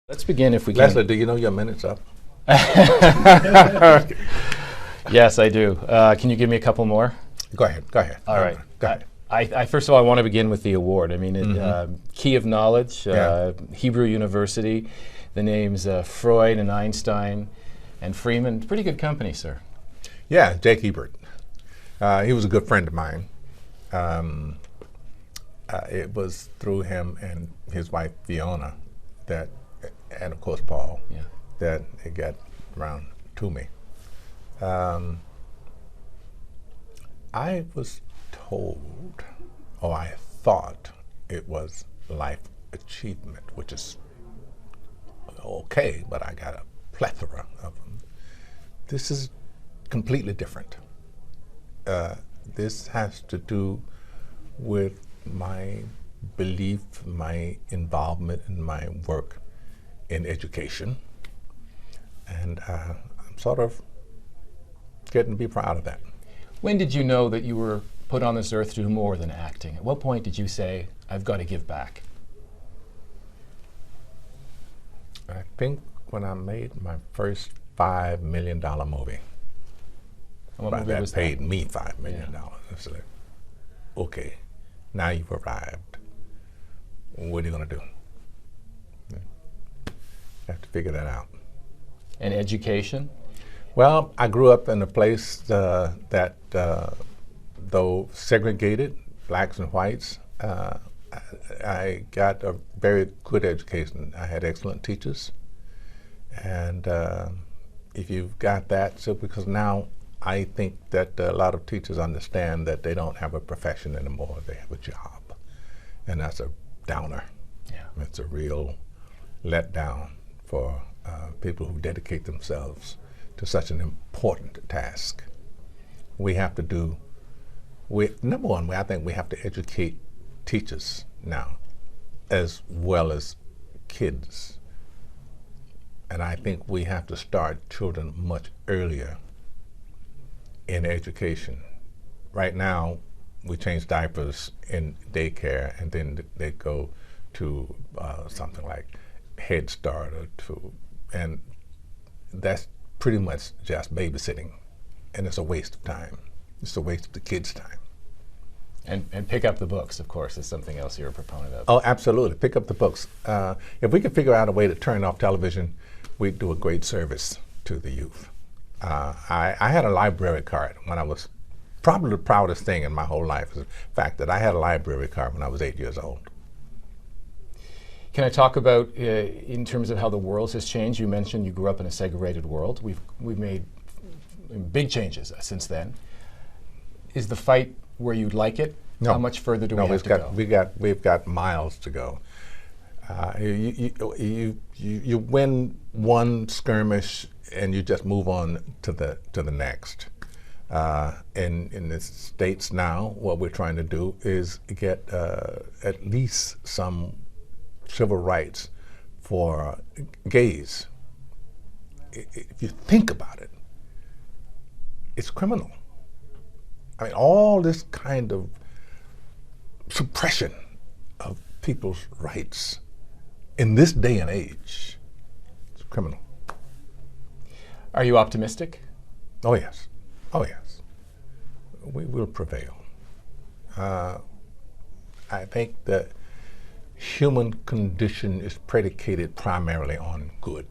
Let's begin if we can. Leslie, do you know your minute's up? Yes, I do. Can you give me a couple more? Go ahead. All right. Go ahead. I first of all, I want to begin with the award. I mean, Key of Knowledge, Hebrew University, the names Freud and Einstein and Freeman. Pretty good company, sir. Yeah, Jake Ebert. He was a good friend of mine. It was through him and his wife, Fiona, that, and of course Paul, that it got around to me. I was told, or I thought it was life achievement, which is okay, but I got a plethora of them. This is completely different. This has to do with my belief, my involvement in my work in education, and I'm sort of getting to be proud of that. When did you know that you were put on this earth to do more than acting? At what point did you say, I've got to give back? I think when I made my first $5 million movie. And what movie was that paid me $5 million. I said, okay, now you've arrived. What are you going to do? You have to figure that out. And education? Well, I grew up in a place that, though segregated, blacks and whites, I got a very good education. I had excellent teachers. And if you've got that, so because now I think that a lot of teachers understand that they don't have a profession anymore, they have a job. And that's a downer. Yeah. It's a real letdown for people who dedicate themselves to such an important task. We have to do, number one, I think we have to educate teachers now as well as kids. And I think we have to start children much earlier in education. Right now, we change diapers in daycare, and then they go to something like Head Start and that's pretty much just babysitting, and it's a waste of time. It's a waste of the kids' time. And pick up the books, of course, is something else you're a proponent of. Oh, absolutely. Pick up the books. If we could figure out a way to turn off television, we'd do a great service to the youth. I had a library card when I was, probably the proudest thing in my whole life is the fact that I had a library card when I was 8 years old. Can I talk about, in terms of how the world has changed? You mentioned you grew up in a segregated world. We've made big changes since then. Is the fight where you'd like it? No. How much further do we have to go? We've got miles to go. You win one skirmish and you just move on to the next. In the States now, what we're trying to do is get at least some civil rights for gays. If you think about it, it's criminal. I mean, all this kind of suppression of people's rights in this day and age, it's criminal. Are you optimistic? Oh yes, oh yes. We will prevail. I think that human condition is predicated primarily on good.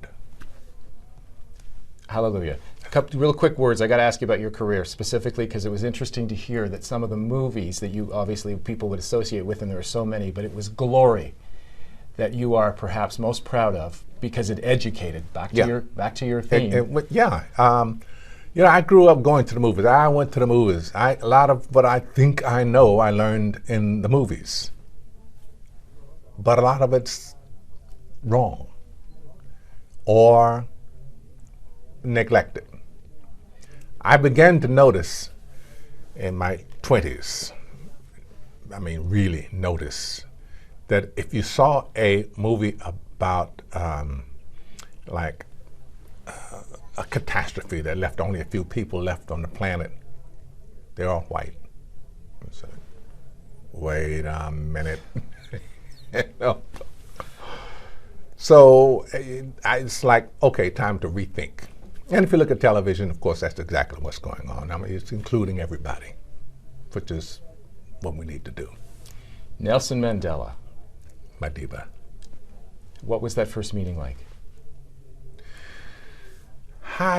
Hallelujah. A couple real quick words. I got to ask you about your career specifically because it was interesting to hear that some of the movies that you obviously people would associate with, and there are so many, but it was Glory that you are perhaps most proud of because it educated. Back to your theme. I grew up going to the movies. I went to the movies. A lot of what I think I know, I learned in the movies. But a lot of it's wrong or neglected. I began to notice in my 20s, really notice, that if you saw a movie about a catastrophe that left only a few people left on the planet, they're all white. So, wait a minute. So it's like, okay, time to rethink. And if you look at television, of course, that's exactly what's going on. I mean, it's including everybody, which is what we need to do. Nelson Mandela. Madiba. What was that first meeting like?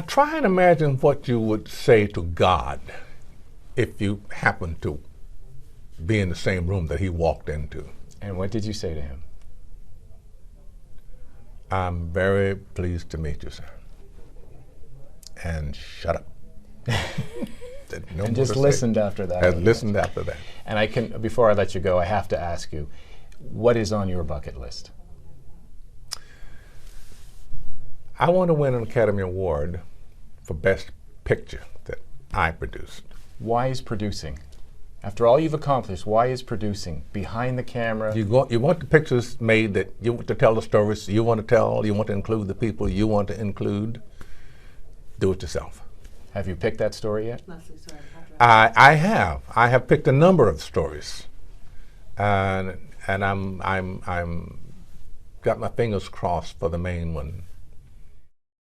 Try and imagine what you would say to God if you happened to be in the same room that he walked into. And what did you say to him? I'm very pleased to meet you, sir. And shut up. No and just listened after that. And listened after that. And I can, before I let you go, I have to ask you, what is on your bucket list? I want to win an Academy Award for Best Picture that I produced. Why is producing? After all you've accomplished, why is producing? Behind the camera? You want the pictures made that you want to tell the stories you want to tell, you want to include the people you want to include. Do it yourself. Have you picked that story yet? I have. I have picked a number of stories, and I'm got my fingers crossed for the main one